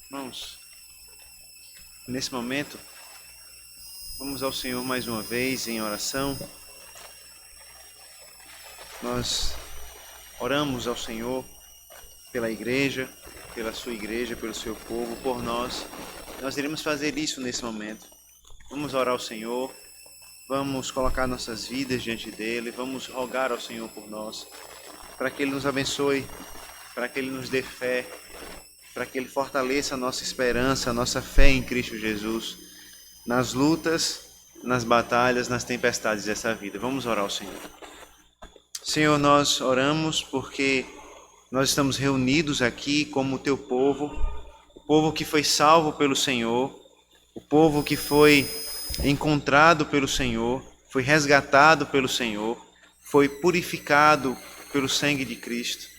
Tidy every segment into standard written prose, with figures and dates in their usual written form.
Irmãos, nesse momento, vamos ao Senhor mais uma vez em oração. Nós oramos ao Senhor pela igreja, pela sua igreja, pelo seu povo, por nós. Nós iremos fazer isso nesse momento. Vamos orar ao Senhor, vamos colocar nossas vidas diante dEle, vamos rogar ao Senhor por nós, para que Ele nos abençoe, para que Ele nos dê fé, para que Ele fortaleça a nossa esperança, a nossa fé em Cristo Jesus, nas lutas, nas batalhas, nas tempestades dessa vida. Vamos orar ao Senhor. Senhor, nós oramos porque nós estamos reunidos aqui como o Teu povo, o povo que foi salvo pelo Senhor, o povo que foi encontrado pelo Senhor, foi resgatado pelo Senhor, foi purificado pelo sangue de Cristo.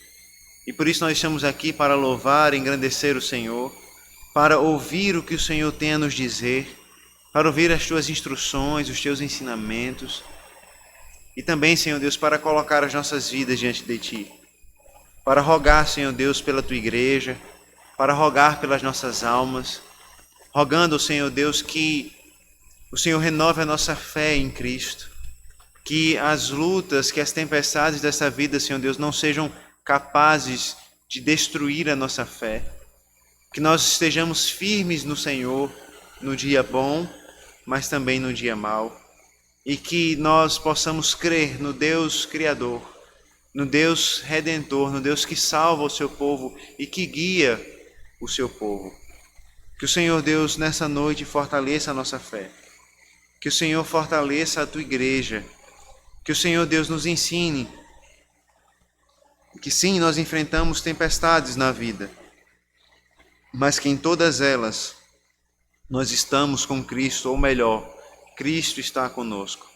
E por isso nós estamos aqui para louvar e engrandecer o Senhor, para ouvir o que o Senhor tem a nos dizer, para ouvir as Tuas instruções, os Teus ensinamentos. E também, Senhor Deus, para colocar as nossas vidas diante de Ti. Para rogar, Senhor Deus, pela Tua igreja, para rogar pelas nossas almas, rogando, Senhor Deus, que o Senhor renove a nossa fé em Cristo, que as lutas, que as tempestades dessa vida, Senhor Deus, não sejam capazes de destruir a nossa fé, que nós estejamos firmes no Senhor no dia bom, mas também no dia mau, e que nós possamos crer no Deus Criador, no Deus Redentor, no Deus que salva o seu povo e que guia o seu povo. Que o Senhor Deus nessa noite fortaleça a nossa fé, que o Senhor fortaleça a Tua igreja, que o Senhor Deus nos ensine que sim, nós enfrentamos tempestades na vida, mas que em todas elas nós estamos com Cristo, ou melhor, Cristo está conosco.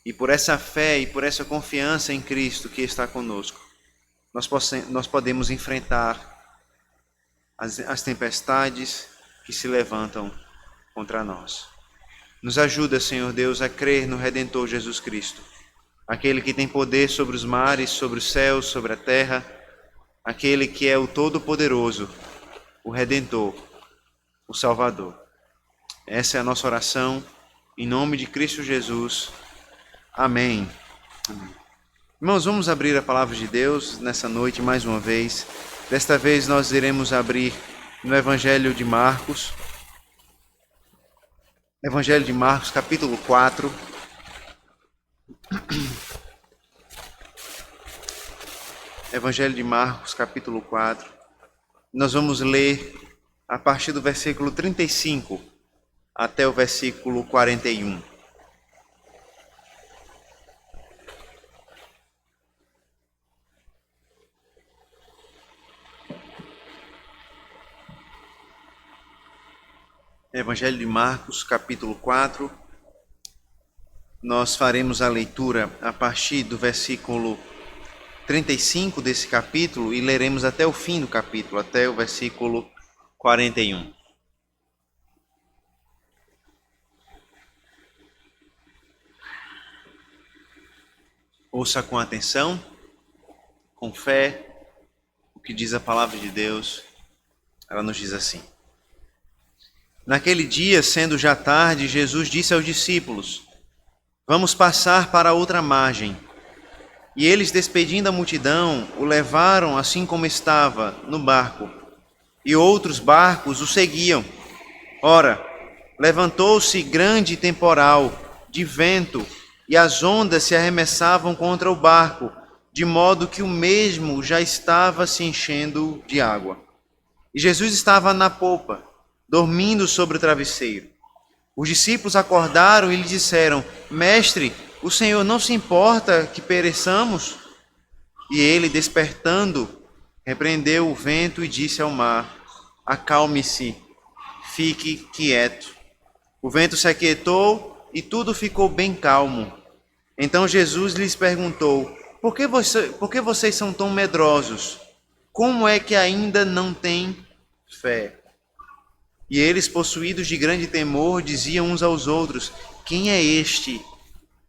E por essa fé e por essa confiança em Cristo que está conosco, nós podemos enfrentar as tempestades que se levantam contra nós. Nos ajuda, Senhor Deus, a crer no Redentor Jesus Cristo, aquele que tem poder sobre os mares, sobre os céus, sobre a terra, aquele que é o Todo-Poderoso, o Redentor, o Salvador. Essa é a nossa oração, em nome de Cristo Jesus. Amém. Amém. Irmãos, vamos abrir a palavra de Deus nessa noite mais uma vez. Desta vez nós iremos abrir no Evangelho de Marcos. Evangelho de Marcos, capítulo 4. Evangelho de Marcos, capítulo 4. Nós vamos ler a partir do versículo 35 até o versículo 41. Evangelho de Marcos, capítulo 4. Nós faremos a leitura a partir do versículo 35 desse capítulo e leremos até o fim do capítulo, até o versículo 41. Ouça com atenção, com fé, o que diz a palavra de Deus. Ela nos diz assim: Naquele dia, sendo já tarde, Jesus disse aos discípulos: Vamos passar para a outra margem. E eles, despedindo a multidão, o levaram assim como estava, no barco. E outros barcos o seguiam. Ora, levantou-se grande temporal de vento, e as ondas se arremessavam contra o barco, de modo que o mesmo já estava se enchendo de água. E Jesus estava na popa, dormindo sobre o travesseiro. Os discípulos acordaram e lhe disseram: Mestre, o Senhor não se importa que pereçamos? E ele, despertando, repreendeu o vento e disse ao mar: Acalme-se, fique quieto. O vento se aquietou e tudo ficou bem calmo. Então Jesus lhes perguntou: Por que vocês são tão medrosos? Como é que ainda não têm fé? E eles, possuídos de grande temor, diziam uns aos outros: Quem é este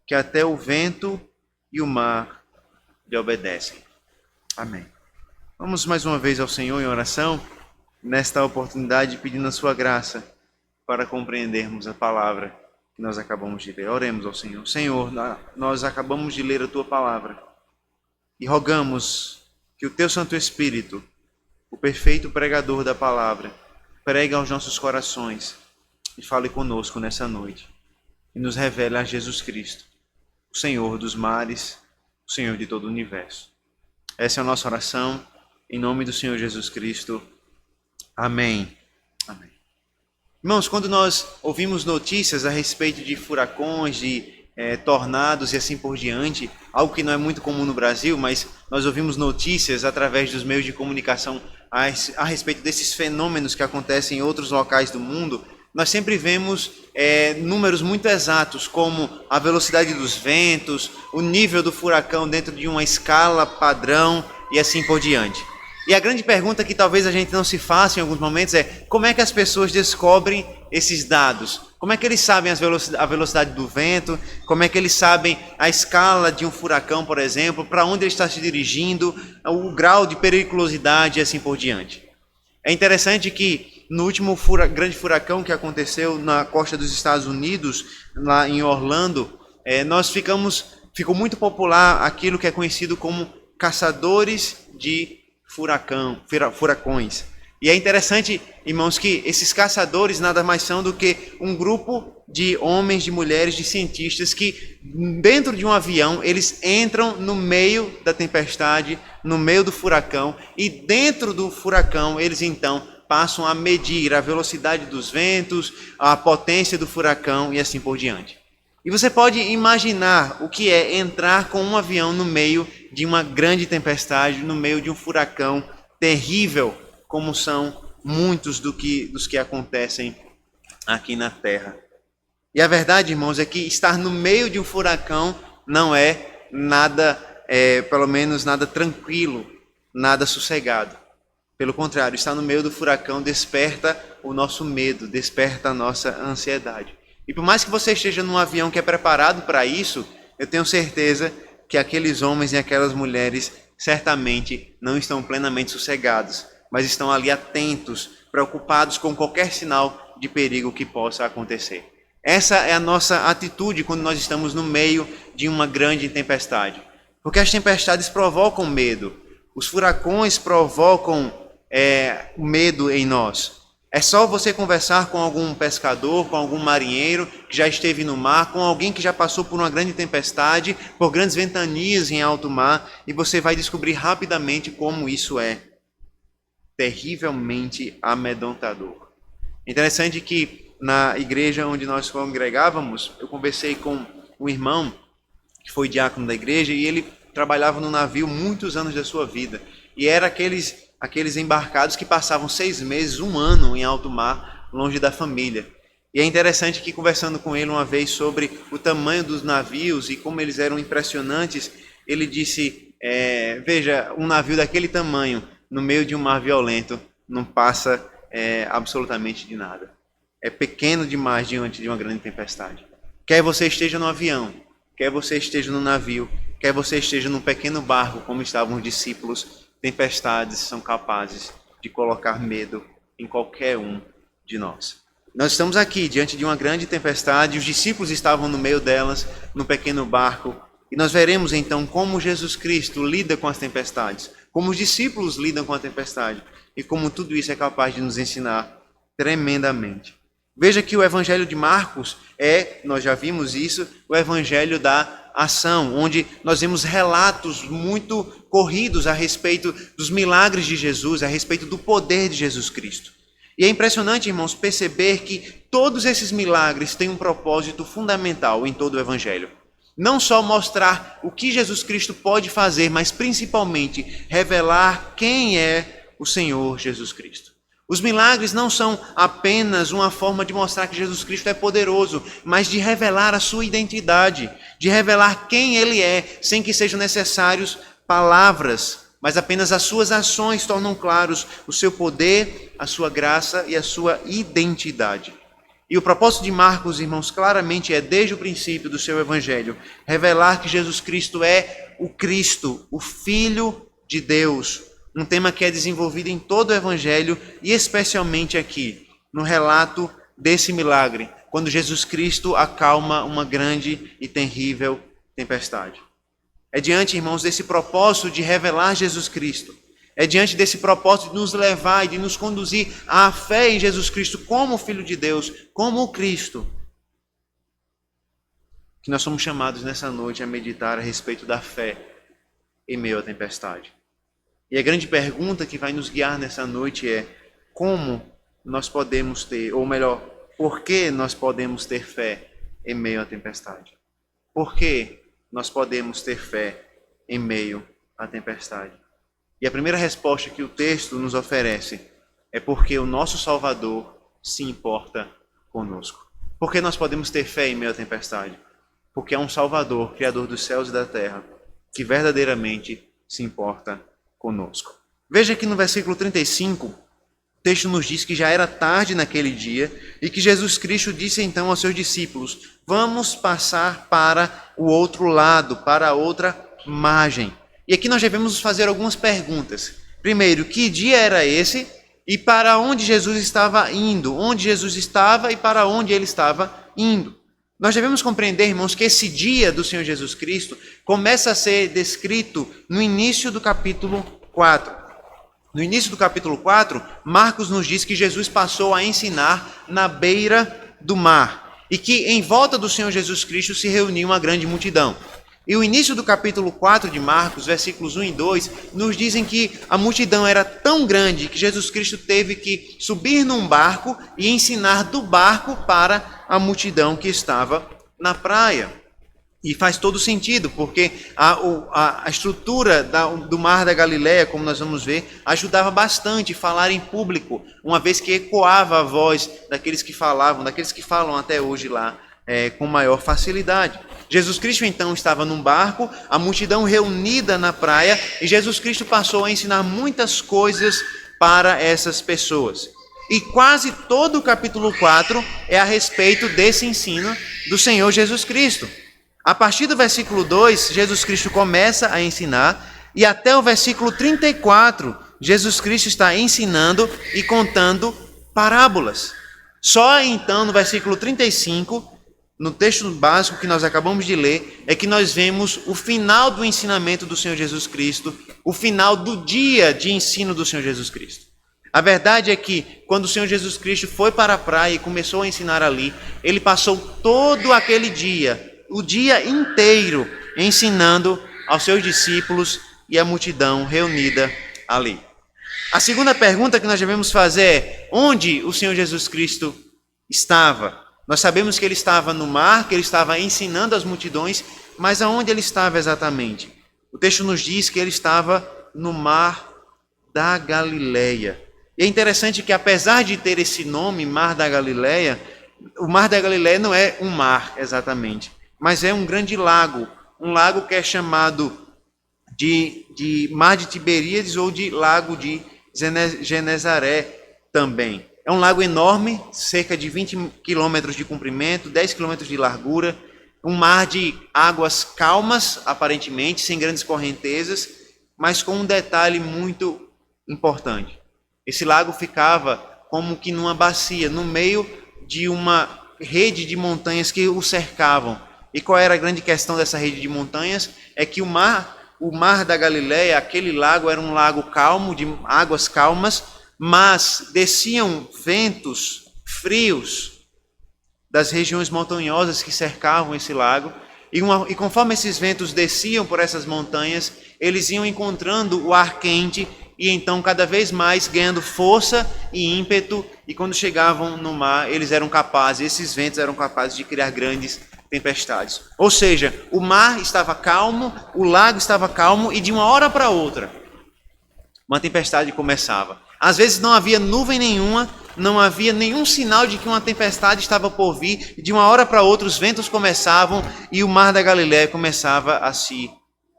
que até o vento e o mar lhe obedecem? Amém. Vamos mais uma vez ao Senhor em oração. nesta oportunidade, pedindo a sua graça para compreendermos a palavra que nós acabamos de ler. Oremos ao Senhor. Senhor, nós acabamos de ler a tua palavra e rogamos que o teu Santo Espírito, o perfeito pregador da palavra, pregue aos nossos corações e fale conosco nessa noite e nos revele a Jesus Cristo, o Senhor dos mares, o Senhor de todo o universo. Essa é a nossa oração, em nome do Senhor Jesus Cristo. Amém. Amém. Irmãos, quando nós ouvimos notícias a respeito de furacões, de tornados e assim por diante, algo que não é muito comum no Brasil, mas nós ouvimos notícias através dos meios de comunicação a respeito desses fenômenos que acontecem em outros locais do mundo, nós sempre vemos números muito exatos, como a velocidade dos ventos, o nível do furacão dentro de uma escala padrão e assim por diante. E a grande pergunta que talvez a gente não se faça em alguns momentos é: como é que as pessoas descobrem esses dados? Como é que eles sabem a velocidade do vento? Como é que eles sabem a escala de um furacão, por exemplo? Para onde ele está se dirigindo? O grau de periculosidade e assim por diante. É interessante que no último grande furacão que aconteceu na costa dos Estados Unidos, lá em Orlando, ficou muito popular aquilo que é conhecido como caçadores de furacões. E é interessante, irmãos, que esses caçadores nada mais são do que um grupo de homens, de mulheres, de cientistas que dentro de um avião eles entram no meio da tempestade, no meio do furacão, e dentro do furacão eles então passam a medir a velocidade dos ventos, a potência do furacão e assim por diante. E você pode imaginar o que é entrar com um avião no meio de uma grande tempestade, no meio de um furacão terrível, como são muitos dos que acontecem aqui na Terra. E a verdade, irmãos, é que estar no meio de um furacão não é nada, pelo menos nada tranquilo, nada sossegado. Pelo contrário, estar no meio do furacão desperta o nosso medo, desperta a nossa ansiedade. E por mais que você esteja num avião que é preparado para isso, eu tenho certeza que aqueles homens e aquelas mulheres certamente não estão plenamente sossegados, mas estão ali atentos, preocupados com qualquer sinal de perigo que possa acontecer. Essa é a nossa atitude quando nós estamos no meio de uma grande tempestade. Porque as tempestades provocam medo, os furacões provocam medo em nós. É só você conversar com algum pescador, com algum marinheiro que já esteve no mar, com alguém que já passou por uma grande tempestade, por grandes ventanias em alto mar, e você vai descobrir rapidamente como isso é terrivelmente amedrontador. Interessante que na igreja onde nós congregávamos, eu conversei com um irmão que foi diácono da igreja e ele trabalhava no navio muitos anos da sua vida. E era aqueles embarcados que passavam 6 meses, 1 ano em alto mar, longe da família. E é interessante que, conversando com ele uma vez sobre o tamanho dos navios e como eles eram impressionantes, ele disse, veja, um navio daquele tamanho, no meio de um mar violento, não passa absolutamente de nada. É pequeno demais diante de uma grande tempestade. Quer você esteja no avião, quer você esteja no navio, quer você esteja num pequeno barco, como estavam os discípulos, tempestades são capazes de colocar medo em qualquer um de nós. Nós estamos aqui diante de uma grande tempestade, os discípulos estavam no meio delas, no pequeno barco, e nós veremos então como Jesus Cristo lida com as tempestades, como os discípulos lidam com a tempestade, e como tudo isso é capaz de nos ensinar tremendamente. Veja que o Evangelho de Marcos nós já vimos isso, o Evangelho da ação, onde nós vemos relatos muito corridos a respeito dos milagres de Jesus, a respeito do poder de Jesus Cristo. E é impressionante, irmãos, perceber que todos esses milagres têm um propósito fundamental em todo o Evangelho. Não só mostrar o que Jesus Cristo pode fazer, mas principalmente revelar quem é o Senhor Jesus Cristo. Os milagres não são apenas uma forma de mostrar que Jesus Cristo é poderoso, mas de revelar a sua identidade, de revelar quem Ele é, sem que sejam necessários palavras, mas apenas as suas ações tornam claros o seu poder, a sua graça e a sua identidade. E o propósito de Marcos, irmãos, claramente desde o princípio do seu evangelho, revelar que Jesus Cristo é o Cristo, o Filho de Deus, Um tema que é desenvolvido em todo o Evangelho e especialmente aqui, no relato desse milagre, quando Jesus Cristo acalma uma grande e terrível tempestade. É diante, irmãos, desse propósito de revelar Jesus Cristo, é diante desse propósito de nos levar e de nos conduzir à fé em Jesus Cristo como Filho de Deus, como o Cristo, que nós somos chamados nessa noite a meditar a respeito da fé em meio à tempestade. E a grande pergunta que vai nos guiar nessa noite é: como nós podemos ter, ou melhor, por que nós podemos ter fé em meio à tempestade? Por que nós podemos ter fé em meio à tempestade? E a primeira resposta que o texto nos oferece é porque o nosso Salvador se importa conosco. Por que nós podemos ter fé em meio à tempestade? Porque é um Salvador, Criador dos céus e da terra, que verdadeiramente se importa conosco. Veja que no versículo 35, o texto nos diz que já era tarde naquele dia e que Jesus Cristo disse então aos seus discípulos: vamos passar para o outro lado, para a outra margem. E aqui nós devemos fazer algumas perguntas. Primeiro, que dia era esse e para onde Jesus estava indo? Onde Jesus estava e para onde ele estava indo? Nós devemos compreender, irmãos, que esse dia do Senhor Jesus Cristo começa a ser descrito no início do capítulo 4. No início do capítulo 4, Marcos nos diz que Jesus passou a ensinar na beira do mar e que em volta do Senhor Jesus Cristo se reuniu uma grande multidão. E o início do capítulo 4 de Marcos, versículos 1 e 2, nos dizem que a multidão era tão grande que Jesus Cristo teve que subir num barco e ensinar do barco para a multidão que estava na praia. E faz todo sentido, porque a estrutura do Mar da Galileia, como nós vamos ver, ajudava bastante a falar em público, uma vez que ecoava a voz daqueles que falavam, daqueles que falam até hoje lá, com maior facilidade. Jesus Cristo então estava num barco, a multidão reunida na praia, e Jesus Cristo passou a ensinar muitas coisas para essas pessoas. E quase todo o capítulo 4 é a respeito desse ensino do Senhor Jesus Cristo. A partir do versículo 2, Jesus Cristo começa a ensinar, e até o versículo 34, Jesus Cristo está ensinando e contando parábolas. Só então, no versículo 35, no texto básico que nós acabamos de ler, é que nós vemos o final do ensinamento do Senhor Jesus Cristo, o final do dia de ensino do Senhor Jesus Cristo. A verdade é que, quando o Senhor Jesus Cristo foi para a praia e começou a ensinar ali, ele passou todo aquele dia, o dia inteiro, ensinando aos seus discípulos e à multidão reunida ali. A segunda pergunta que nós devemos fazer é: onde o Senhor Jesus Cristo estava? Nós sabemos que ele estava no mar, que ele estava ensinando as multidões, mas aonde ele estava exatamente? O texto nos diz que ele estava no Mar da Galileia. E é interessante que, apesar de ter esse nome, Mar da Galileia, o Mar da Galileia não é um mar exatamente, mas é um grande lago, um lago que é chamado de Mar de Tiberíades ou de Lago de Genezaré também. É um lago enorme, cerca de 20 quilômetros de comprimento, 10 quilômetros de largura, um mar de águas calmas, aparentemente, sem grandes correntezas, mas com um detalhe muito importante. Esse lago ficava como que numa bacia, no meio de uma rede de montanhas que o cercavam. E qual era a grande questão dessa rede de montanhas? É que o mar da Galileia, aquele lago, era um lago calmo, de águas calmas, mas desciam ventos frios das regiões montanhosas que cercavam esse lago, e conforme esses ventos desciam por essas montanhas, eles iam encontrando o ar quente, e então cada vez mais ganhando força e ímpeto, e quando chegavam no mar, esses ventos eram capazes de criar grandes tempestades. Ou seja, o mar estava calmo, o lago estava calmo, e de uma hora para outra, uma tempestade começava. Às vezes não havia nuvem nenhuma, não havia nenhum sinal de que uma tempestade estava por vir, e de uma hora para outra os ventos começavam e o mar da Galileia começava a se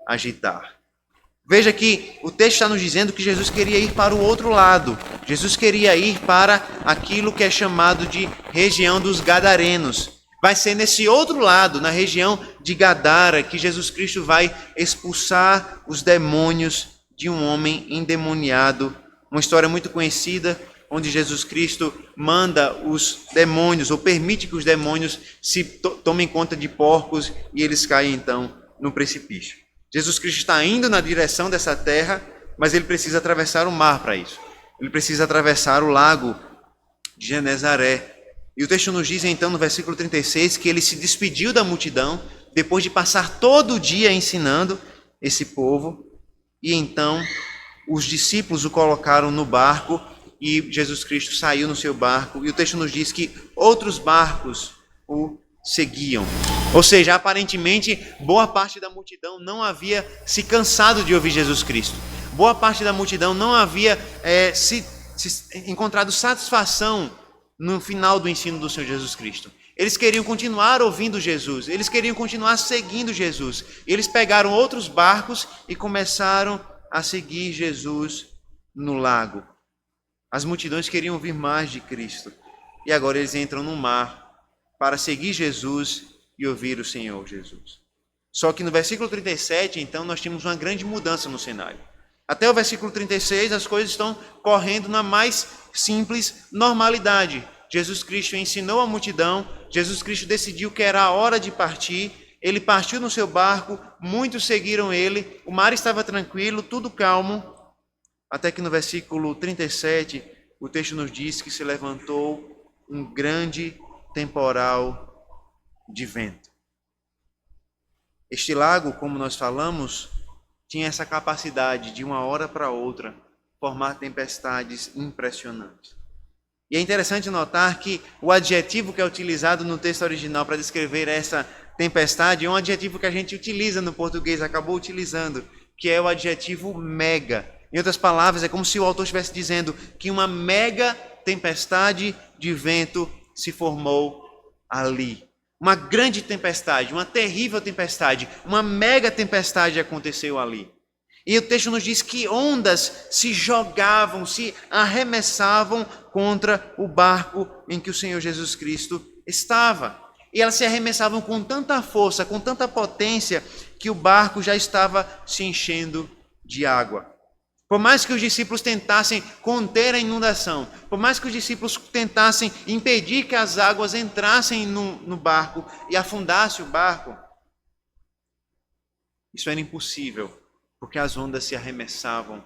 agitar. Veja que o texto está nos dizendo que Jesus queria ir para o outro lado. Jesus queria ir para aquilo que é chamado de região dos Gadarenos. Vai ser nesse outro lado, na região de Gadara, que Jesus Cristo vai expulsar os demônios de um homem endemoniado, uma história muito conhecida, onde Jesus Cristo manda os demônios, ou permite que os demônios se tomem conta de porcos e eles caem então no precipício. Jesus Cristo está indo na direção dessa terra, mas ele precisa atravessar o mar para isso. Ele precisa atravessar o lago de Genezaré. E o texto nos diz então no versículo 36 que ele se despediu da multidão, depois de passar todo o dia ensinando esse povo, e então os discípulos o colocaram no barco e Jesus Cristo saiu no seu barco, e o texto nos diz que outros barcos o seguiam. Ou seja, aparentemente, boa parte da multidão não havia se cansado de ouvir Jesus Cristo. Boa parte da multidão não havia se encontrado satisfação no final do ensino do Senhor Jesus Cristo. Eles queriam continuar ouvindo Jesus, eles queriam continuar seguindo Jesus. Eles pegaram outros barcos e começaram a seguir Jesus no lago. As multidões queriam ouvir mais de Cristo. E agora eles entram no mar para seguir Jesus e ouvir o Senhor Jesus. Só que no versículo 37, então, nós temos uma grande mudança no cenário. Até o versículo 36, as coisas estão correndo na mais simples normalidade. Jesus Cristo ensinou a multidão, Jesus Cristo decidiu que era a hora de partir, ele partiu no seu barco, muitos seguiram ele, o mar estava tranquilo, tudo calmo, até que no versículo 37, o texto nos diz que se levantou um grande temporal de vento. Este lago, como nós falamos, tinha essa capacidade de uma hora para outra formar tempestades impressionantes. E é interessante notar que o adjetivo que é utilizado no texto original para descrever essa tempestade é um adjetivo que a gente utiliza no português, acabou utilizando, que é o adjetivo mega. Em outras palavras, é como se o autor estivesse dizendo que uma mega tempestade de vento se formou ali. Uma grande tempestade, uma terrível tempestade, uma mega tempestade aconteceu ali. E o texto nos diz que ondas se jogavam, se arremessavam contra o barco em que o Senhor Jesus Cristo estava. E elas se arremessavam com tanta força, com tanta potência, que o barco já estava se enchendo de água. Por mais que os discípulos tentassem conter a inundação, por mais que os discípulos tentassem impedir que as águas entrassem no barco e afundassem o barco, isso era impossível, porque as ondas se arremessavam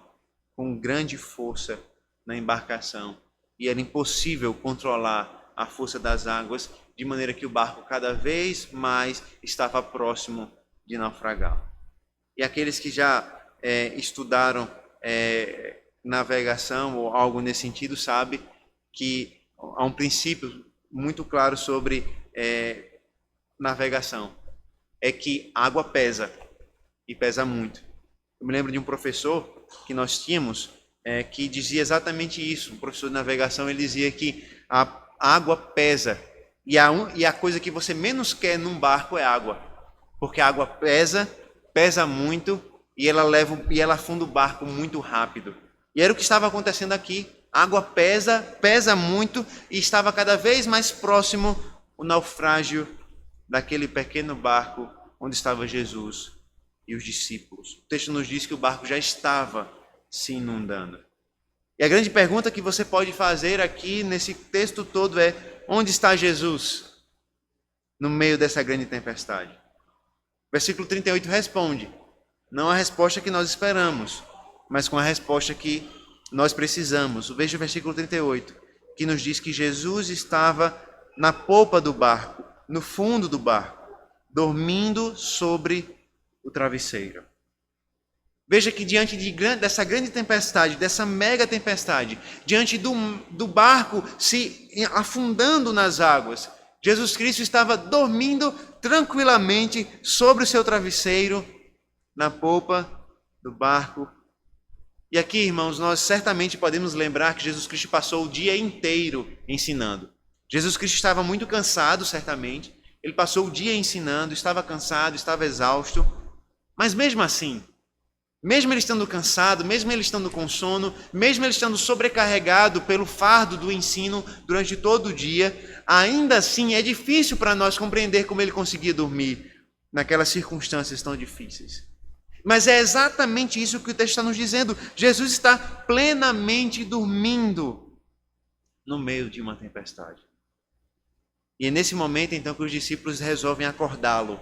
com grande força na embarcação e era impossível controlar a força das águas, de maneira que o barco cada vez mais estava próximo de naufragar. E aqueles que já estudaram navegação ou algo nesse sentido sabe que há um princípio muito claro sobre navegação, é que água pesa e pesa muito. Eu me lembro de um professor que nós tínhamos que dizia exatamente isso. Um professor de navegação, ele dizia que a água pesa e a coisa que você menos quer num barco é água, porque a água pesa muito e ela afunda o barco muito rápido. E era o que estava acontecendo aqui. A água pesa muito e estava cada vez mais próximo o naufrágio daquele pequeno barco onde estava Jesus e os discípulos. O texto nos diz que o barco já estava se inundando. E a grande pergunta que você pode fazer aqui nesse texto todo é: onde está Jesus no meio dessa grande tempestade? Versículo 38 responde: não a resposta que nós esperamos, mas com a resposta que nós precisamos. Veja o versículo 38, que nos diz que Jesus estava na popa do barco, no fundo do barco, dormindo sobre o travesseiro. Veja que diante dessa grande tempestade, dessa mega tempestade, diante do barco se afundando nas águas, Jesus Cristo estava dormindo tranquilamente sobre o seu travesseiro, na popa do barco. E aqui, irmãos, nós certamente podemos lembrar que Jesus Cristo passou o dia inteiro ensinando. Jesus Cristo estava muito cansado, certamente. Ele passou o dia ensinando, estava cansado, estava exausto. Mas mesmo assim, mesmo ele estando cansado, mesmo ele estando com sono, mesmo ele estando sobrecarregado pelo fardo do ensino durante todo o dia, ainda assim é difícil para nós compreender como ele conseguia dormir naquelas circunstâncias tão difíceis. Mas é exatamente isso que o texto está nos dizendo. Jesus está plenamente dormindo no meio de uma tempestade. E é nesse momento, então, que os discípulos resolvem acordá-lo.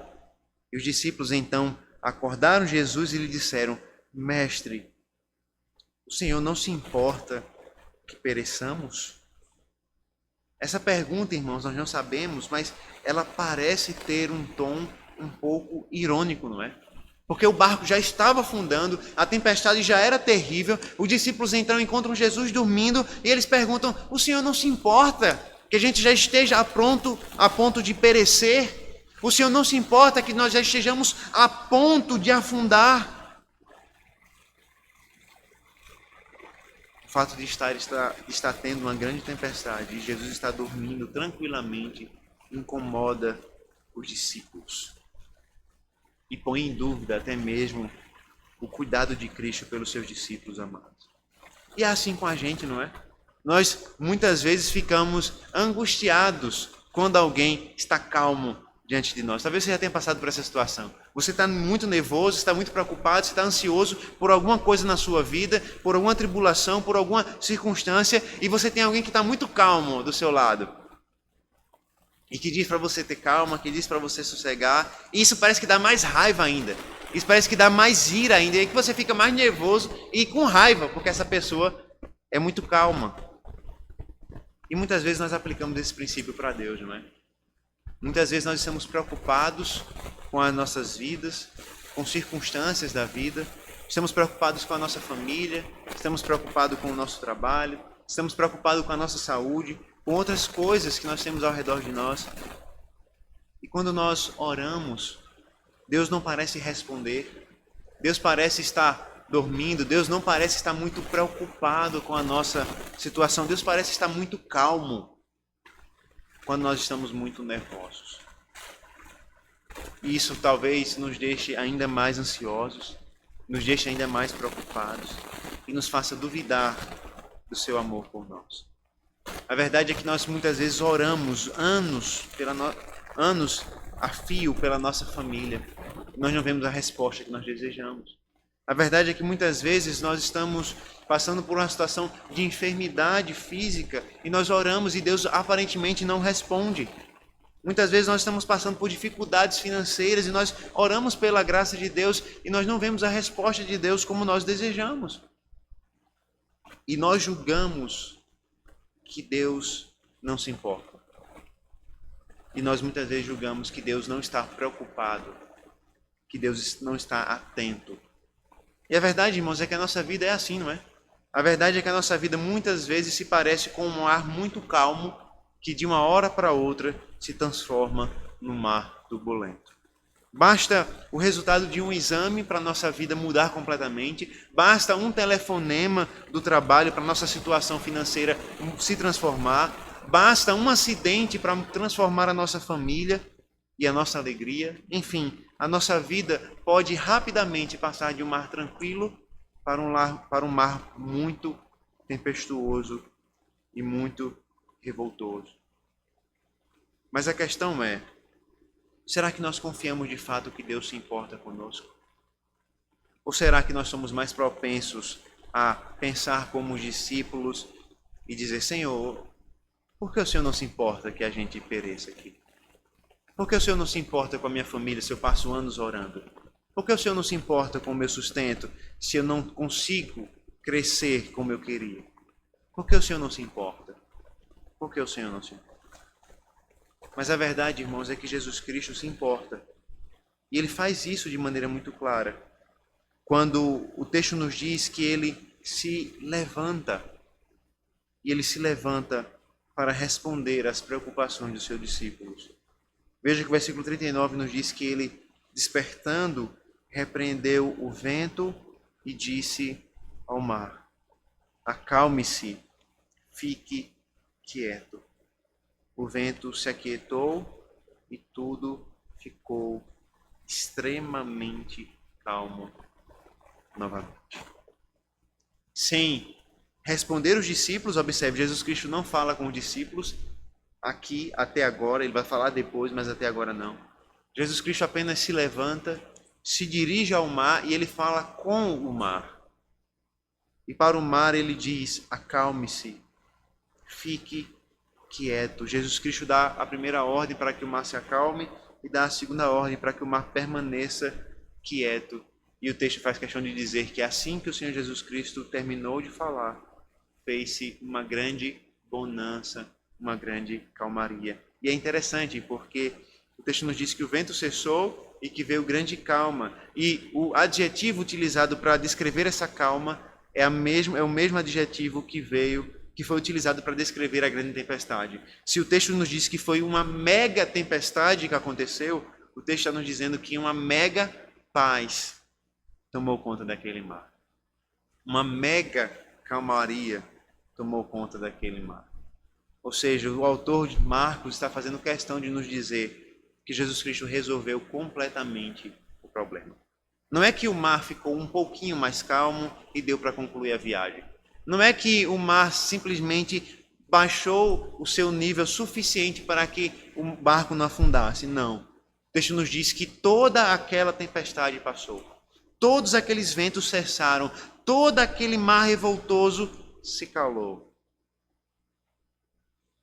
E os discípulos, então, acordaram Jesus e lhe disseram: Mestre, o Senhor não se importa que pereçamos? Essa pergunta, irmãos, nós não sabemos, mas ela parece ter um tom um pouco irônico, não é? Porque o barco já estava afundando, a tempestade já era terrível, os discípulos então encontram Jesus dormindo e eles perguntam: o Senhor não se importa que a gente já esteja a ponto de perecer? O Senhor não se importa que nós já estejamos a ponto de afundar? O fato de estar tendo uma grande tempestade e Jesus está dormindo tranquilamente incomoda os discípulos e põe em dúvida até mesmo o cuidado de Cristo pelos seus discípulos amados. E é assim com a gente, não é? Nós muitas vezes ficamos angustiados quando alguém está calmo diante de nós. Talvez você já tenha passado por essa situação. Você está muito nervoso, está muito preocupado, você está ansioso por alguma coisa na sua vida, por alguma tribulação, por alguma circunstância, e você tem alguém que está muito calmo do seu lado. E que diz para você ter calma, que diz para você sossegar. E isso parece que dá mais raiva ainda. Isso parece que dá mais ira ainda. E aí que você fica mais nervoso e com raiva, porque essa pessoa é muito calma. E muitas vezes nós aplicamos esse princípio para Deus, não é? Muitas vezes nós estamos preocupados com as nossas vidas, com circunstâncias da vida. Estamos preocupados com a nossa família, estamos preocupados com o nosso trabalho, estamos preocupados com a nossa saúde, com outras coisas que nós temos ao redor de nós. E quando nós oramos, Deus não parece responder. Deus parece estar dormindo. Deus não parece estar muito preocupado com a nossa situação. Deus parece estar muito calmo quando nós estamos muito nervosos. E isso talvez nos deixe ainda mais ansiosos, nos deixe ainda mais preocupados e nos faça duvidar do seu amor por nós. A verdade é que nós muitas vezes oramos anos a fio pela nossa família. Nós não vemos a resposta que nós desejamos. A verdade é que muitas vezes nós estamos passando por uma situação de enfermidade física e nós oramos e Deus aparentemente não responde. Muitas vezes nós estamos passando por dificuldades financeiras e nós oramos pela graça de Deus e nós não vemos a resposta de Deus como nós desejamos. E nós julgamos que Deus não se importa. E nós muitas vezes julgamos que Deus não está preocupado, que Deus não está atento. E a verdade, irmãos, é que a nossa vida é assim, não é? A verdade é que a nossa vida muitas vezes se parece com um mar muito calmo que de uma hora para outra se transforma num mar turbulento. Basta o resultado de um exame para a nossa vida mudar completamente. Basta um telefonema do trabalho para a nossa situação financeira se transformar. Basta um acidente para transformar a nossa família e a nossa alegria. Enfim, a nossa vida pode rapidamente passar de um mar tranquilo para um mar muito tempestuoso e muito revoltoso. Mas a questão é, será que nós confiamos de fato que Deus se importa conosco? Ou será que nós somos mais propensos a pensar como os discípulos e dizer: Senhor, por que o Senhor não se importa que a gente pereça aqui? Por que o Senhor não se importa com a minha família se eu passo anos orando? Por que o Senhor não se importa com o meu sustento se eu não consigo crescer como eu queria? Por que o Senhor não se importa? Por que o Senhor não se importa? Mas a verdade, irmãos, é que Jesus Cristo se importa. E Ele faz isso de maneira muito clara. Quando o texto nos diz que Ele se levanta. E Ele se levanta para responder às preocupações dos seus discípulos. Veja que o versículo 39 nos diz que Ele, despertando, repreendeu o vento e disse ao mar: acalme-se, fique quieto. O vento se aquietou e tudo ficou extremamente calmo novamente. Sem responder os discípulos, observe, Jesus Cristo não fala com os discípulos aqui até agora, Ele vai falar depois, mas até agora não. Jesus Cristo apenas se levanta se dirige ao mar e ele fala com o mar. E para o mar ele diz: acalme-se, fique quieto. Jesus Cristo dá a primeira ordem para que o mar se acalme e dá a segunda ordem para que o mar permaneça quieto. E o texto faz questão de dizer que assim que o Senhor Jesus Cristo terminou de falar, fez-se uma grande bonança, uma grande calmaria. E é interessante porque o texto nos diz que o vento cessou e que veio grande calma. E o adjetivo utilizado para descrever essa calma é o mesmo adjetivo que foi utilizado para descrever a grande tempestade. Se o texto nos diz que foi uma mega tempestade que aconteceu, o texto está nos dizendo que uma mega paz tomou conta daquele mar. Uma mega calmaria tomou conta daquele mar. Ou seja, o autor de Marcos está fazendo questão de nos dizer que Jesus Cristo resolveu completamente o problema. Não é que o mar ficou um pouquinho mais calmo e deu para concluir a viagem. Não é que o mar simplesmente baixou o seu nível suficiente para que o barco não afundasse. Não. O texto nos diz que toda aquela tempestade passou. Todos aqueles ventos cessaram. Todo aquele mar revoltoso se calou.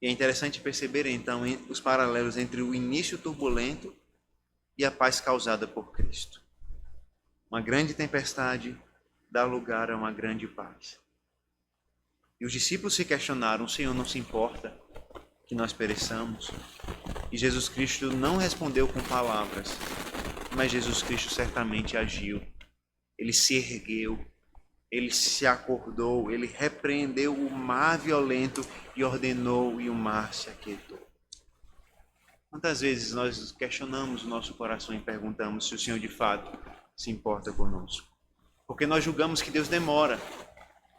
E é interessante perceber, então, os paralelos entre o início turbulento e a paz causada por Cristo. Uma grande tempestade dá lugar a uma grande paz. E os discípulos se questionaram: o Senhor não se importa que nós pereçamos? E Jesus Cristo não respondeu com palavras, mas Jesus Cristo certamente agiu. Ele se ergueu, ele se acordou, ele repreendeu o mar violento e ordenou, e o mar se aquietou. Quantas vezes nós questionamos o nosso coração e perguntamos se o Senhor de fato se importa conosco? Porque nós julgamos que Deus demora.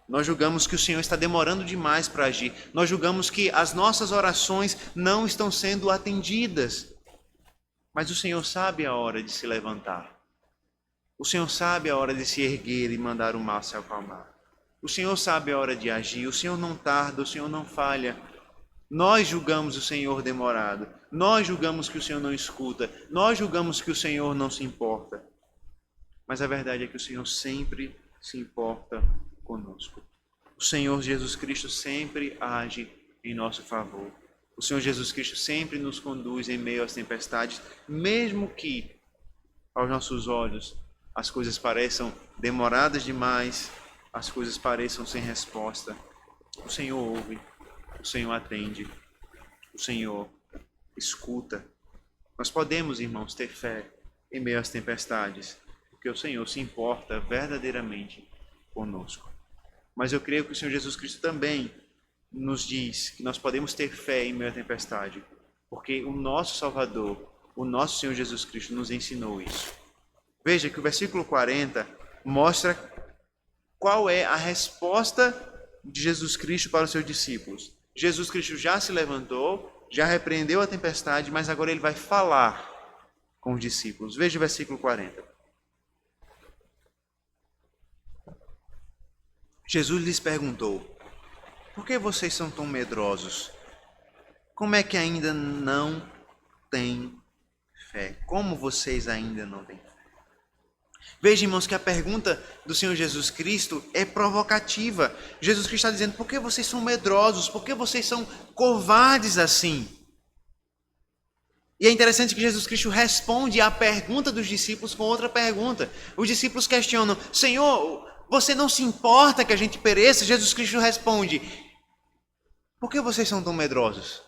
Nós julgamos que o Senhor está demorando demais para agir. Nós julgamos que as nossas orações não estão sendo atendidas. Mas o Senhor sabe a hora de se levantar. O Senhor sabe a hora de se erguer e mandar o mar se acalmar. O Senhor sabe a hora de agir. O Senhor não tarda, o Senhor não falha. Nós julgamos o Senhor demorado. Nós julgamos que o Senhor não escuta. Nós julgamos que o Senhor não se importa. Mas a verdade é que o Senhor sempre se importa conosco. O Senhor Jesus Cristo sempre age em nosso favor. O Senhor Jesus Cristo sempre nos conduz em meio às tempestades, mesmo que, aos nossos olhos, as coisas pareçam demoradas demais, as coisas pareçam sem resposta. O Senhor ouve, o Senhor atende, o Senhor escuta. Nós podemos, irmãos, ter fé em meio às tempestades, porque o Senhor se importa verdadeiramente conosco. Mas eu creio que o Senhor Jesus Cristo também nos diz que nós podemos ter fé em meio à tempestade, porque o nosso Salvador, o nosso Senhor Jesus Cristo, nos ensinou isso. Veja que o versículo 40 mostra qual é a resposta de Jesus Cristo para os seus discípulos. Jesus Cristo já se levantou, já repreendeu a tempestade, mas agora ele vai falar com os discípulos. Veja o versículo 40. Jesus lhes perguntou: por que vocês são tão medrosos? Como é que ainda não têm fé? Como vocês ainda não têm fé? Veja, irmãos, que a pergunta do Senhor Jesus Cristo é provocativa. Jesus Cristo está dizendo: por que vocês são medrosos? Por que vocês são covardes assim? E é interessante que Jesus Cristo responde à pergunta dos discípulos com outra pergunta. Os discípulos questionam: Senhor, você não se importa que a gente pereça? Jesus Cristo responde: por que vocês são tão medrosos?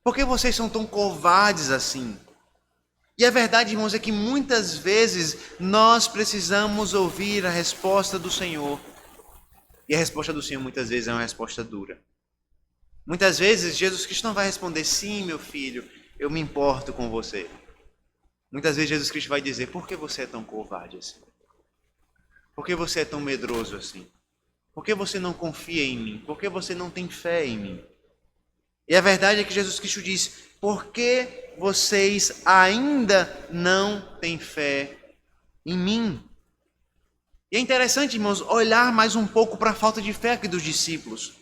Por que vocês são tão covardes assim? E a verdade, irmãos, é que muitas vezes nós precisamos ouvir a resposta do Senhor. E a resposta do Senhor muitas vezes é uma resposta dura. Muitas vezes Jesus Cristo não vai responder: sim, meu filho, eu me importo com você. Muitas vezes Jesus Cristo vai dizer: por que você é tão covarde assim? Por que você é tão medroso assim? Por que você não confia em mim? Por que você não tem fé em mim? E a verdade é que Jesus Cristo diz: por que vocês ainda não têm fé em mim? E é interessante, irmãos, olhar mais um pouco para a falta de fé aqui dos discípulos.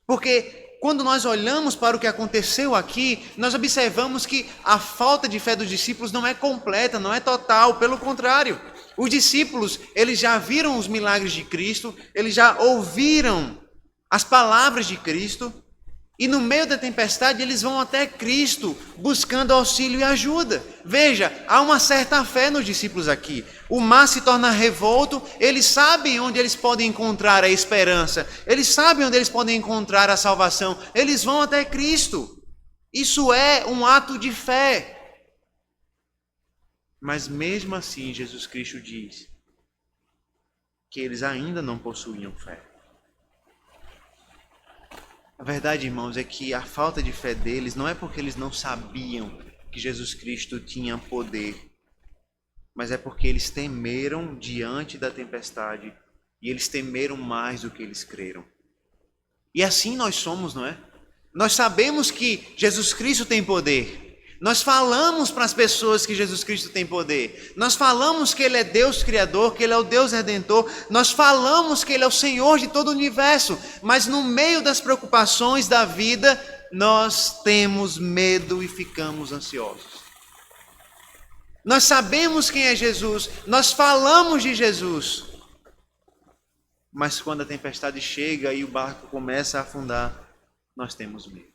Porque quando nós olhamos para o que aconteceu aqui, nós observamos que a falta de fé dos discípulos não é completa, não é total, pelo contrário. Os discípulos, eles já viram os milagres de Cristo, eles já ouviram as palavras de Cristo, e no meio da tempestade eles vão até Cristo buscando auxílio e ajuda. Veja, há uma certa fé nos discípulos aqui. O mar se torna revolto, eles sabem onde eles podem encontrar a esperança, eles sabem onde eles podem encontrar a salvação, eles vão até Cristo. Isso é um ato de fé. Mas mesmo assim, Jesus Cristo diz que eles ainda não possuíam fé. A verdade, irmãos, é que a falta de fé deles não é porque eles não sabiam que Jesus Cristo tinha poder, mas é porque eles temeram diante da tempestade e eles temeram mais do que eles creram. E assim nós somos, não é? Nós sabemos que Jesus Cristo tem poder. Nós falamos para as pessoas que Jesus Cristo tem poder. Nós falamos que Ele é Deus Criador, que Ele é o Deus Redentor. Nós falamos que Ele é o Senhor de todo o universo. Mas no meio das preocupações da vida, nós temos medo e ficamos ansiosos. Nós sabemos quem é Jesus. Nós falamos de Jesus. Mas quando a tempestade chega e o barco começa a afundar, nós temos medo.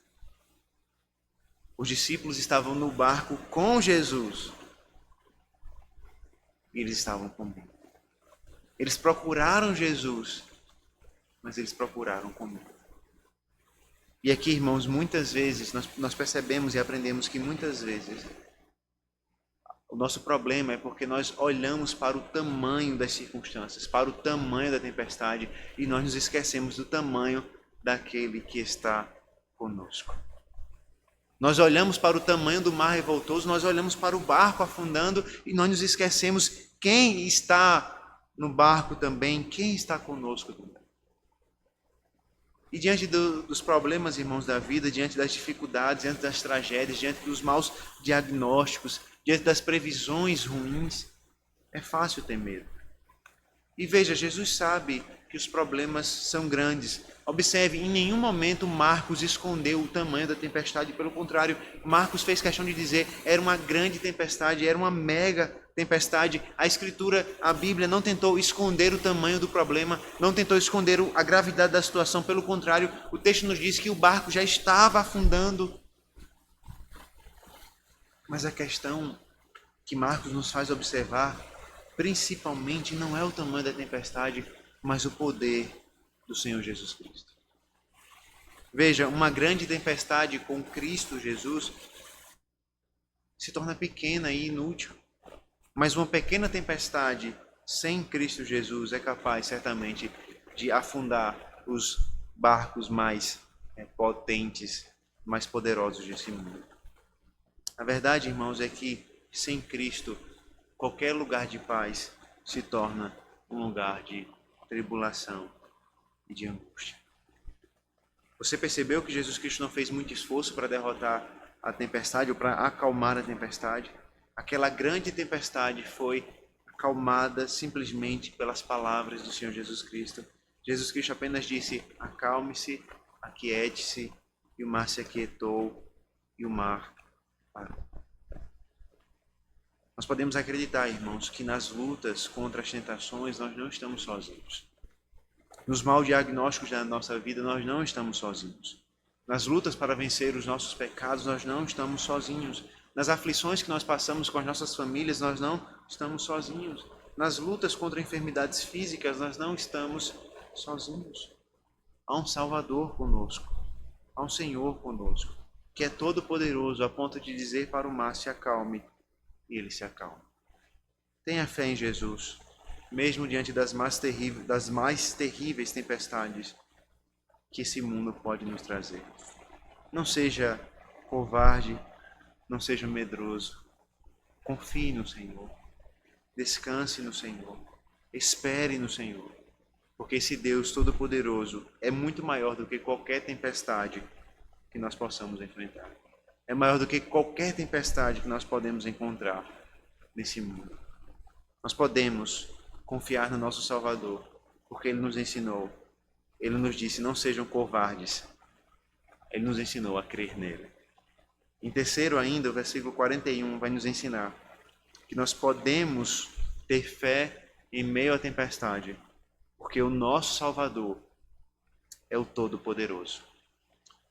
Os discípulos estavam no barco com Jesus. E eles estavam com medo. Eles procuraram Jesus, mas eles procuraram com medo. E aqui, irmãos, muitas vezes nós percebemos e aprendemos que muitas vezes o nosso problema é porque nós olhamos para o tamanho das circunstâncias, para o tamanho da tempestade, e nós nos esquecemos do tamanho daquele que está conosco. Nós olhamos para o tamanho do mar revoltoso, nós olhamos para o barco afundando e nós nos esquecemos quem está no barco também, quem está conosco também. E diante dos problemas, irmãos, da vida, diante das dificuldades, diante das tragédias, diante dos maus diagnósticos, diante das previsões ruins, é fácil ter medo. E veja, Jesus sabe que os problemas são grandes. Observe, em nenhum momento Marcos escondeu o tamanho da tempestade, pelo contrário, Marcos fez questão de dizer, era uma grande tempestade, era uma mega tempestade. A Escritura, a Bíblia, não tentou esconder o tamanho do problema, não tentou esconder a gravidade da situação, pelo contrário, o texto nos diz que o barco já estava afundando. Mas a questão que Marcos nos faz observar, principalmente, não é o tamanho da tempestade, mas o poder do Senhor Jesus Cristo. Veja, uma grande tempestade com Cristo Jesus se torna pequena e inútil. Mas uma pequena tempestade sem Cristo Jesus é capaz, certamente, de afundar os barcos mais potentes, mais poderosos desse mundo. A verdade, irmãos, é que sem Cristo, qualquer lugar de paz se torna um lugar de tribulação e de angústia. Você percebeu que Jesus Cristo não fez muito esforço para derrotar a tempestade ou para acalmar a tempestade? Aquela grande tempestade foi acalmada simplesmente pelas palavras do Senhor Jesus Cristo. Jesus Cristo apenas disse, acalme-se, aquiete-se, e o mar se aquietou e o mar parou. Nós podemos acreditar, irmãos, que nas lutas contra as tentações nós não estamos sozinhos. Nos maus diagnósticos da nossa vida nós não estamos sozinhos. Nas lutas para vencer os nossos pecados nós não estamos sozinhos. Nas aflições que nós passamos com as nossas famílias nós não estamos sozinhos. Nas lutas contra enfermidades físicas nós não estamos sozinhos. Há um Salvador conosco. Há um Senhor conosco, que é todo poderoso a ponto de dizer para o mar se acalme, e ele se acalma. Tenha fé em Jesus, mesmo diante das mais terríveis tempestades que esse mundo pode nos trazer. Não seja covarde, não seja medroso. Confie no Senhor. Descanse no Senhor. Espere no Senhor. Porque esse Deus Todo-Poderoso é muito maior do que qualquer tempestade que nós possamos enfrentar. É maior do que qualquer tempestade que nós podemos encontrar nesse mundo. Nós podemos confiar no nosso Salvador, porque Ele nos ensinou. Ele nos disse, não sejam covardes, ele nos ensinou a crer nele. Em terceiro ainda, o versículo 41 vai nos ensinar que nós podemos ter fé em meio à tempestade, porque o nosso Salvador é o Todo-Poderoso.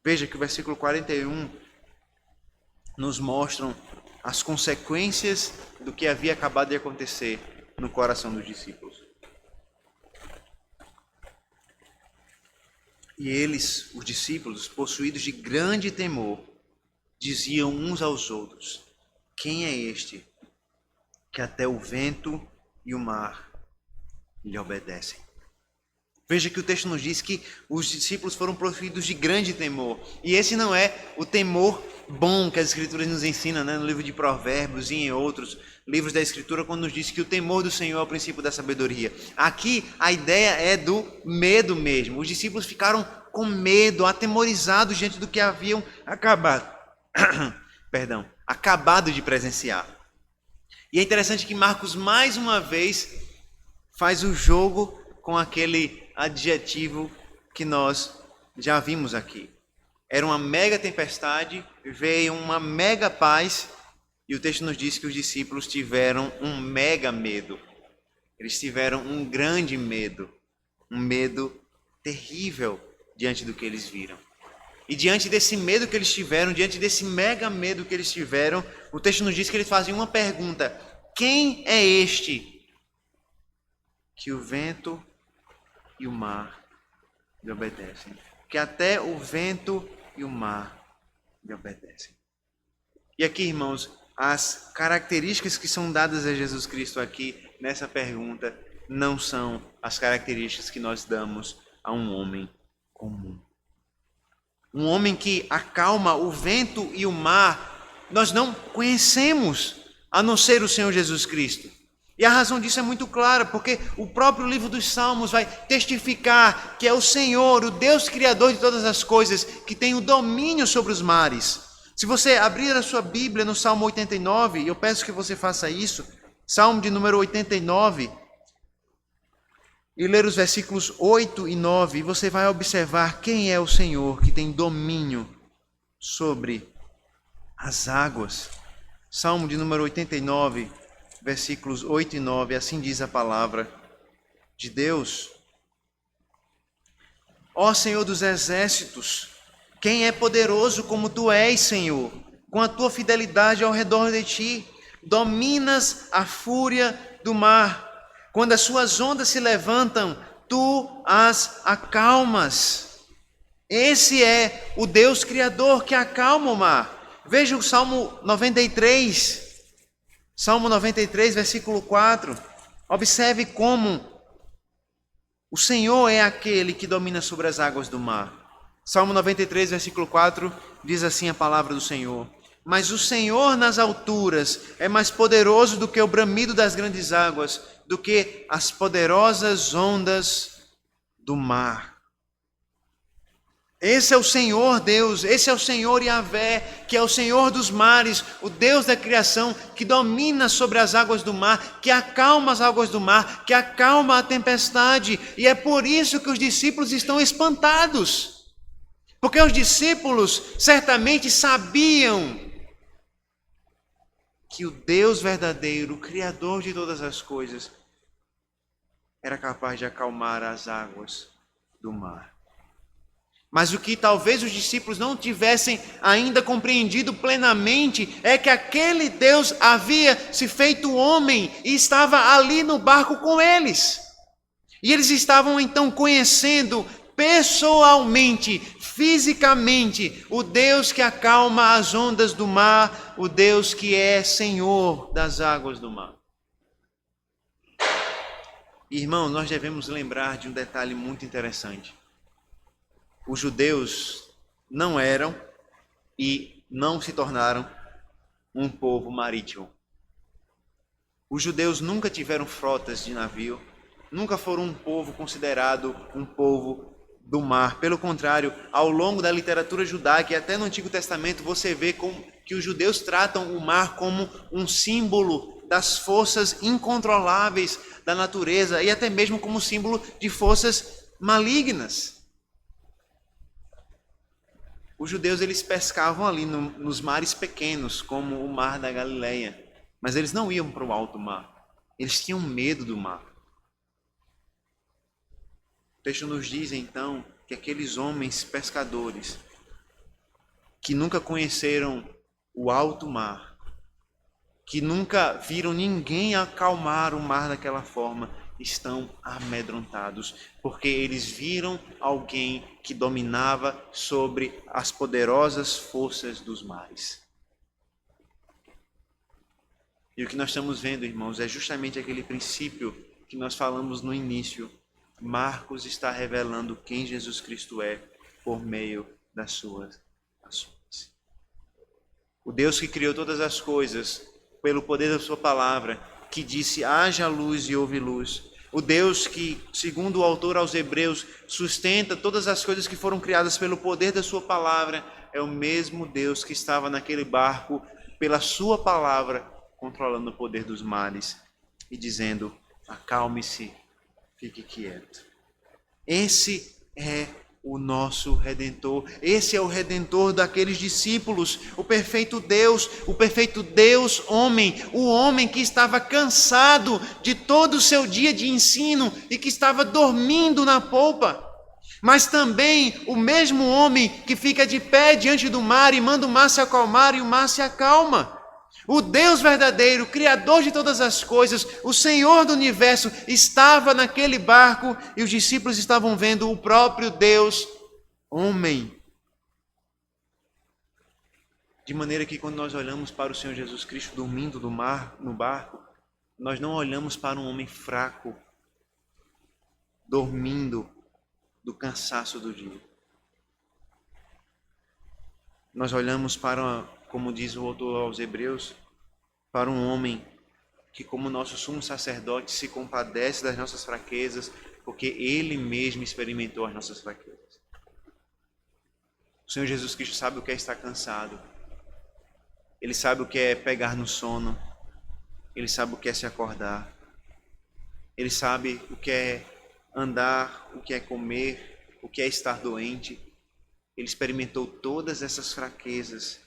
Veja que o versículo 41 nos mostra as consequências do que havia acabado de acontecer no coração dos discípulos. E eles, os discípulos, possuídos de grande temor, diziam uns aos outros: quem é este que até o vento e o mar lhe obedecem? Veja que o texto nos diz que os discípulos foram possuídos de grande temor. E esse não é o temor bom que as Escrituras nos ensinam, né? No livro de Provérbios e em outros livros da Escritura, quando nos diz que o temor do Senhor é o princípio da sabedoria. Aqui a ideia é do medo mesmo. Os discípulos ficaram com medo, atemorizados diante do que haviam acabado de presenciar. E é interessante que Marcos mais uma vez faz o jogo com aquele adjetivo que nós já vimos aqui. Era uma mega tempestade, veio uma mega paz, e o texto nos diz que os discípulos tiveram um mega medo. Eles tiveram um grande medo, um medo terrível diante do que eles viram. E diante desse medo que eles tiveram, diante desse mega medo que eles tiveram, o texto nos diz que eles faziam uma pergunta: quem é este que o vento e o mar lhe obedecem? Que até o vento e o mar lhe obedecem. E aqui, irmãos, as características que são dadas a Jesus Cristo aqui nessa pergunta não são as características que nós damos a um homem comum. Um homem que acalma o vento e o mar, nós não conhecemos, a não ser o Senhor Jesus Cristo. E a razão disso é muito clara, porque o próprio livro dos Salmos vai testificar que é o Senhor, o Deus Criador de todas as coisas, que tem o domínio sobre os mares. Se você abrir a sua Bíblia no Salmo 89, e eu peço que você faça isso, Salmo de número 89, e ler os versículos 8 e 9, você vai observar quem é o Senhor que tem domínio sobre as águas. Salmo de número 89, versículos 8 e 9, assim diz a palavra de Deus. Ó Senhor dos exércitos, quem é poderoso como tu és, Senhor? Com a tua fidelidade ao redor de ti, dominas a fúria do mar. Quando as suas ondas se levantam, tu as acalmas. Esse é o Deus Criador que acalma o mar. Veja o Salmo 93. Salmo 93, versículo 4. Observe como o Senhor é aquele que domina sobre as águas do mar. Salmo 93, versículo 4, diz assim a palavra do Senhor: mas o Senhor nas alturas é mais poderoso do que o bramido das grandes águas, do que as poderosas ondas do mar. Esse é o Senhor Deus, esse é o Senhor Yahvé, que é o Senhor dos mares, o Deus da criação, que domina sobre as águas do mar, que acalma as águas do mar, que acalma a tempestade. E é por isso que os discípulos estão espantados. Porque os discípulos certamente sabiam que o Deus verdadeiro, o Criador de todas as coisas, era capaz de acalmar as águas do mar. Mas o que talvez os discípulos não tivessem ainda compreendido plenamente é que aquele Deus havia se feito homem e estava ali no barco com eles. E eles estavam então conhecendo pessoalmente, fisicamente, o Deus que acalma as ondas do mar, o Deus que é Senhor das águas do mar. Irmão, nós devemos lembrar de um detalhe muito interessante. Os judeus não eram e não se tornaram um povo marítimo. Os judeus nunca tiveram frotas de navio, nunca foram um povo considerado um povo do mar. Pelo contrário, ao longo da literatura judaica e até no Antigo Testamento, você vê que os judeus tratam o mar como um símbolo das forças incontroláveis da natureza e até mesmo como símbolo de forças malignas. Os judeus eles pescavam ali nos mares pequenos, como o mar da Galileia, mas eles não iam para o alto mar. Eles tinham medo do mar. O texto nos diz então que aqueles homens pescadores que nunca conheceram o alto mar, que nunca viram ninguém acalmar o mar daquela forma, estão amedrontados, porque eles viram alguém que dominava sobre as poderosas forças dos mares. E o que nós estamos vendo, irmãos, é justamente aquele princípio que nós falamos no início. Marcos está revelando quem Jesus Cristo é por meio das suas ações. O Deus que criou todas as coisas pelo poder da sua palavra, que disse haja luz e houve luz. O Deus que, segundo o autor aos Hebreus, sustenta todas as coisas que foram criadas pelo poder da sua palavra, é o mesmo Deus que estava naquele barco pela sua palavra, controlando o poder dos mares e dizendo: acalme-se, fique quieto. Esse é o nosso Redentor. Esse é o Redentor daqueles discípulos, o perfeito Deus homem, o homem que estava cansado de todo o seu dia de ensino e que estava dormindo na polpa. Mas também o mesmo homem que fica de pé diante do mar e manda o mar se acalmar e o mar se acalma. O Deus verdadeiro, Criador de todas as coisas, o Senhor do universo, estava naquele barco e os discípulos estavam vendo o próprio Deus, homem. De maneira que quando nós olhamos para o Senhor Jesus Cristo dormindo no barco, nós não olhamos para um homem fraco, dormindo do cansaço do dia. Nós olhamos para, como diz o autor aos Hebreus, para um homem que, como nosso sumo sacerdote, se compadece das nossas fraquezas, porque ele mesmo experimentou as nossas fraquezas. O Senhor Jesus Cristo sabe o que é estar cansado. Ele sabe o que é pegar no sono. Ele sabe o que é se acordar. Ele sabe o que é andar, o que é comer, o que é estar doente. Ele experimentou todas essas fraquezas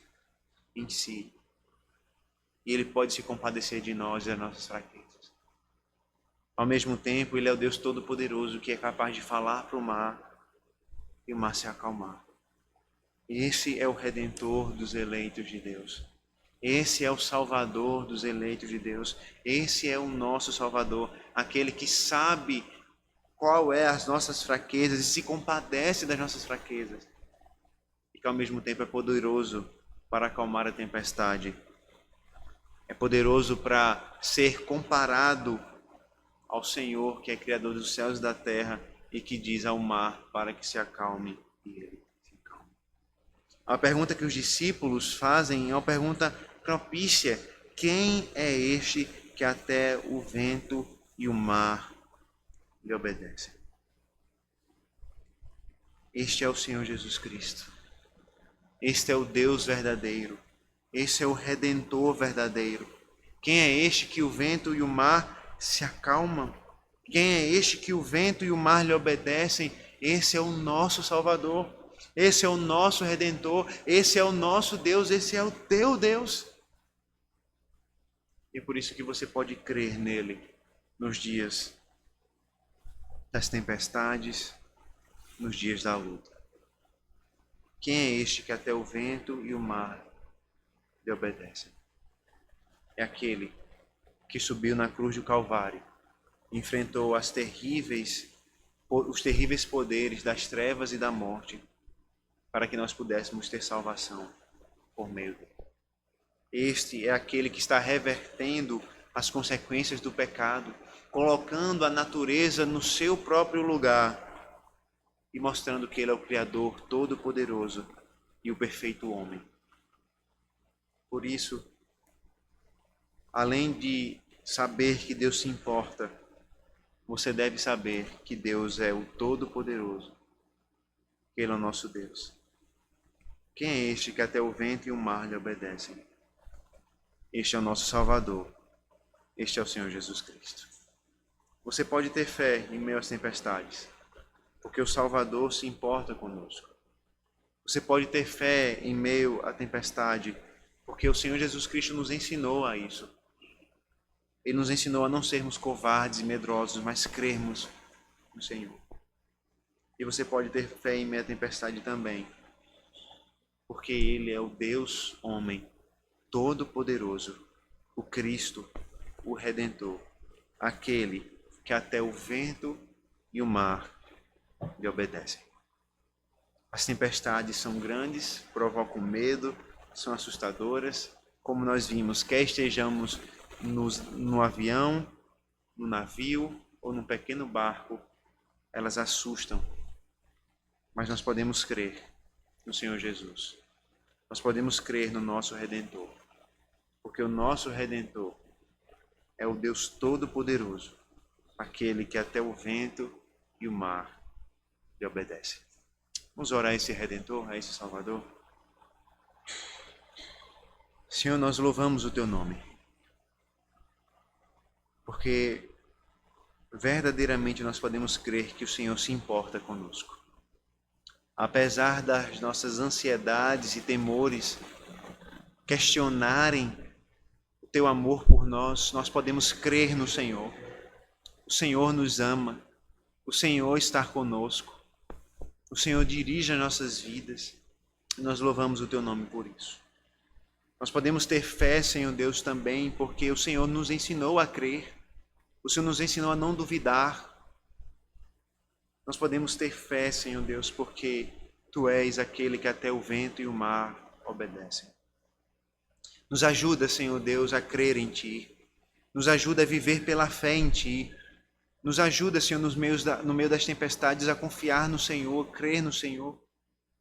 em si. E Ele pode se compadecer de nós e das nossas fraquezas. Ao mesmo tempo, Ele é o Deus Todo-Poderoso que é capaz de falar para o mar e o mar se acalmar. Esse é o Redentor dos eleitos de Deus. Esse é o Salvador dos eleitos de Deus. Esse é o nosso Salvador, aquele que sabe qual é as nossas fraquezas e se compadece das nossas fraquezas. E que ao mesmo tempo é poderoso para acalmar a tempestade. É poderoso para ser comparado ao Senhor, que é Criador dos céus e da terra, e que diz ao mar para que se acalme, e ele se acalma. A pergunta que os discípulos fazem é uma pergunta propícia: quem é este que até o vento e o mar lhe obedecem? Este é o Senhor Jesus Cristo. Este é o Deus verdadeiro. Esse é o Redentor verdadeiro. Quem é este que o vento e o mar se acalmam? Quem é este que o vento e o mar lhe obedecem? Esse é o nosso Salvador. Esse é o nosso Redentor. Esse é o nosso Deus. Esse é o teu Deus. E é por isso que você pode crer nele nos dias das tempestades, nos dias da luta. Quem é este que até o vento e o mar lhe obedecem? É aquele que subiu na cruz do Calvário, enfrentou os terríveis poderes das trevas e da morte, para que nós pudéssemos ter salvação por meio dele. Este é aquele que está revertendo as consequências do pecado, colocando a natureza no seu próprio lugar e mostrando que ele é o Criador Todo-Poderoso e o perfeito homem. Por isso, além de saber que Deus se importa, você deve saber que Deus é o Todo-Poderoso. Ele é o nosso Deus. Quem é este que até o vento e o mar lhe obedecem? Este é o nosso Salvador. Este é o Senhor Jesus Cristo. Você pode ter fé em meio às tempestades, porque o Salvador se importa conosco. Você pode ter fé em meio à tempestade, porque o Senhor Jesus Cristo nos ensinou a isso. Ele nos ensinou a não sermos covardes e medrosos, mas crermos no Senhor. E você pode ter fé em meio à tempestade também, porque Ele é o Deus homem, todo-poderoso, o Cristo, o Redentor, aquele que até o vento e o mar lhe obedecem. As tempestades são grandes, provocam medo, são assustadoras, como nós vimos, quer estejamos no avião, no navio ou num pequeno barco, elas assustam. Mas nós podemos crer no Senhor Jesus. Nós podemos crer no nosso Redentor, porque o nosso Redentor é o Deus Todo-Poderoso, aquele que até o vento e o mar lhe obedecem. Vamos orar a esse Redentor, a esse Salvador? Senhor, nós louvamos o Teu nome, porque verdadeiramente nós podemos crer que o Senhor se importa conosco. Apesar das nossas ansiedades e temores questionarem o Teu amor por nós, nós podemos crer no Senhor. O Senhor nos ama, o Senhor está conosco, o Senhor dirige as nossas vidas e nós louvamos o Teu nome por isso. Nós podemos ter fé, Senhor Deus, também porque o Senhor nos ensinou a crer, o Senhor nos ensinou a não duvidar. Nós podemos ter fé, Senhor Deus, porque Tu és aquele que até o vento e o mar obedecem. Nos ajuda, Senhor Deus, a crer em Ti. Nos ajuda a viver pela fé em Ti. Nos ajuda, Senhor, no meio das tempestades, a confiar no Senhor, crer no Senhor.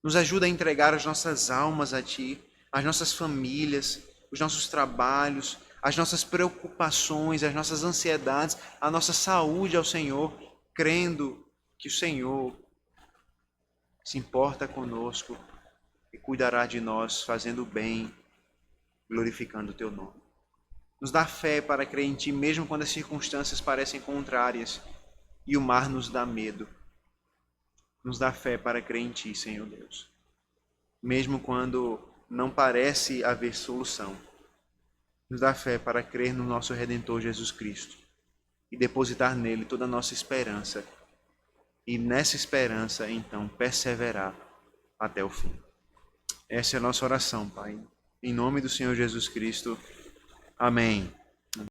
Nos ajuda a entregar as nossas almas a Ti, as nossas famílias, os nossos trabalhos, as nossas preocupações, as nossas ansiedades, a nossa saúde ao Senhor, crendo que o Senhor se importa conosco e cuidará de nós, fazendo o bem, glorificando o Teu nome. Nos dá fé para crer em Ti, mesmo quando as circunstâncias parecem contrárias e o mar nos dá medo. Nos dá fé para crer em Ti, Senhor Deus. Mesmo quando não parece haver solução. Nos dá fé para crer no nosso Redentor Jesus Cristo e depositar nele toda a nossa esperança. E nessa esperança, então, perseverar até o fim. Essa é a nossa oração, Pai. Em nome do Senhor Jesus Cristo. Amém.